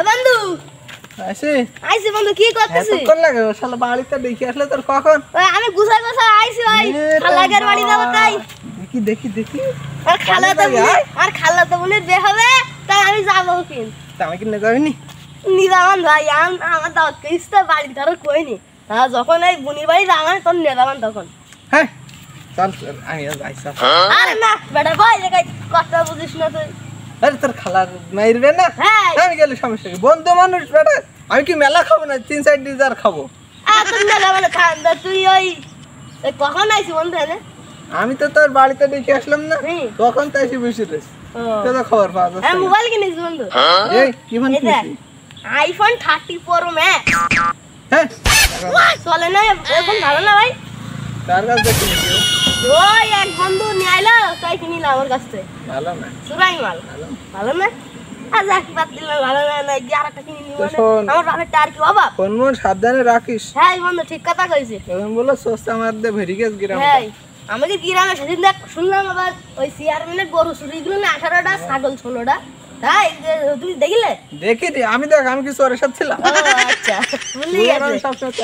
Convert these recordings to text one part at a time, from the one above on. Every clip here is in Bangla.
বন্ধু আইছি বন্ধু কি করতেছিস? কোন লাগে শালা বাড়িতে দেখি আসলে তোর কখন? আমি গুছা গুছা আইছি ভাই খালাগের বাড়ি যাব তাই। দেখি আর খালা তো বলে বে হবে তাই আমি যাব কিন। আমি কি না যাবিনি? নি যাবান ভাই আমার দাও কিস্তা বাড়ি ধরো কইনি। যখন এই বুনির বাড়ি যাবান তখন নিয়ে যাবান তখন। হ্যাঁ চল আমি যাইছি। আরে না বেটা ভাই দেখাই কথা বুঝিস না তুই। আরে তোর খালা মাইরবে না? আমি গেলে সমস্যা কি? বন্ধু মানুষ বেটা, আমি কি মেলা খাবো না 3-4 ডিজার খাবো? তুমি মেলা মানে ঠান্ডা তুই ওই কখন আইছি বন্ধু? আমি তো তোর বাড়িতে দেখে আসলাম না, তখন তো এসে বসে রয়েছি। তোর খবর পাওয়া যাচ্ছে? হ্যাঁ মোবাইল কিনেছি বন্ধু। এই কি ফোন কিনেছিস? IPhone 30 pro max. হ্যাঁ চলে না এখন ভালো না ভাই? কার কাছে কিনেছিস? ওই এক বন্ধু নিয়ে আইলো তাই কিনিলাম আমার কাছ থেকে। ভালো না? সুরাই মাল ভালো না? আজ এক বাদ দিলাম ভালো না না কি আরেকটা কিনে নিব না? আমার বাপের টার কি বাবা? ফোন মন সাবধানে রাখিস। হ্যাঁ বন্ধু ঠিক কথা কইছিস। এখন বলো সস্তা মার দে ভেরি গেছ গ্রাম। হ্যাঁ আমাদের গ্রামে সেদিন দেখ শুনলাম আবার ওই চেয়ারম্যানের গরু চুরি গেল না 18টা ছাগল 16টা। তাই তুমি দেখিলে? দেখিনি আমি, দেখ আমি কি চোরের সাথে ছিলাম? আচ্ছা ভুলে গেছে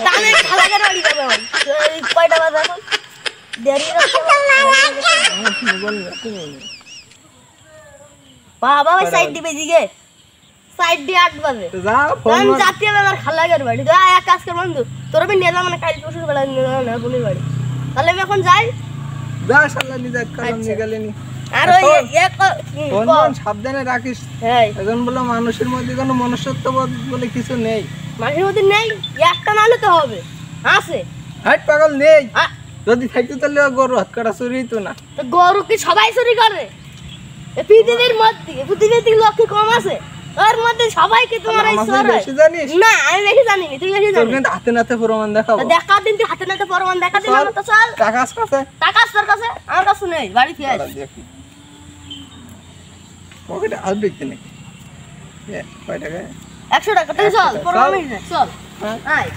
তাহলে খালাগের বাড়ি যাবে কয়টা বাজে এখন? দেরি বাবা ওই সাইড দিবে দিকে সাইড দিয়ে 8 বাজে যা ফোন যাতে আমার খালাগের বাড়ি তো এক কাজ কর বন্ধু তোর আমি নিয়ে যাবো মানে কাল পরশু বেলা নিয়ে যাবো না বুনির বাড়ি। তাহলে আমি এখন যাই। যা শালা নিজে কালাম নিয়ে গেলেনি। আর ওই এক ফোন মন সাবধানে রাখিস। হ্যাঁ এখন বলো মানুষের মধ্যে কোনো মনুষ্যত্ববোধ বলে কিছু নেই। মানুষের মধ্যে নেই একটা নালে তো হবে আছে। হাট পাগল নেই, যদি থাকতো তাহলে গরু হাত কাটা চুরি তো না। তো গরু কি সবাই চুরি করে? পৃথিবীর মধ্যে পৃথিবীতে লোক কি কম আছে? ওর মধ্যে সবাই কি তোমার এই চোর? বেশি জানিস না আমি বেশি জানি না তুই বেশি জানিস। কিন্তু হাতে নাতে প্রমাণ দেখাবো। দেখা দিন তুই হাতে নাতে প্রমাণ দেখা দিলাম তো চল। টাকা আছে? টাকা তোর কাছে? আমার কাছে নেই বাড়ি থেকে আস। পকেটে হাত দেখতে নেই। কয় টাকা? 100 টাকা তুই চল প্রমাণ নিয়ে চল। আয়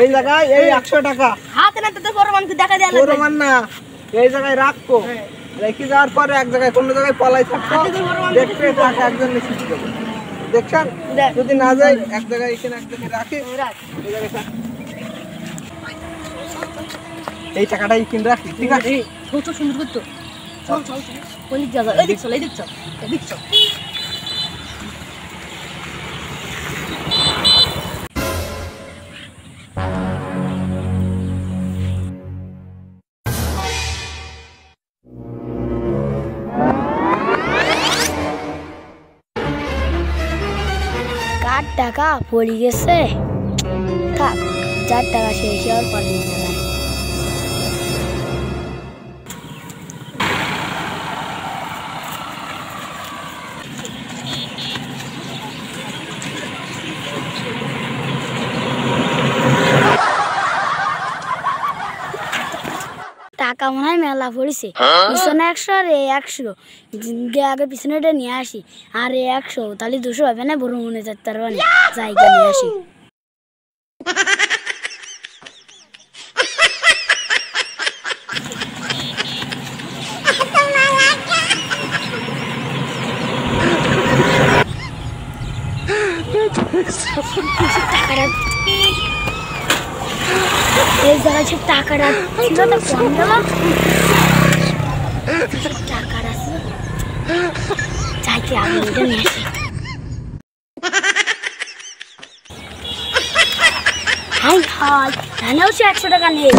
এই জায়গায় এই 100 টাকা হাতে নাতে তো প্রমাণ কি দেখা দেয়া প্রমাণ না, এই জায়গায় রাখবো। রেখে যাওয়ার পরে এক জায়গায় কোনো জায়গায় পলাই থাকবো, দেখতে টাকা একজন নিচে দেবো। দেখছেন যদি না যায় এক জায়গায় এখানে এক জায়গায় রাখি, এই টাকাটা এখানে রাখি। ঠিক আছে কত সুন্দর করতো। চল চল চল কোন দিক যাবে? এদিক চল এদিক চল এদিক চল। টাকা পড়ে গেছে, থাক 4 টাকা শেষ হওয়ার পরে নিয়ে যাবেন। টাকা মনে হয় মেলা পড়েছে, পিছনে 100 আর 100 আগে পিছনেটা নিয়ে আসি। আর 100 তাহলে 200 হবে না, বড় মনে যেতে পারবে না, জায়গা নিয়ে আসি। এই জায়গায় সব টাকাটা ছিল তো কম দেওয়া টাকাটা ছিল চাইতে আমি এটা নিয়ে আসি। হাই হাই জানেও সে 100 টাকা নেই।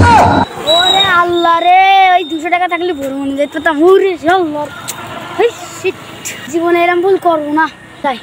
ওরে আল্লাহ রে, ওই 200 টাকা থাকলে বড় মনে যেত। জীবনে এরম ভুল করবো না, তাই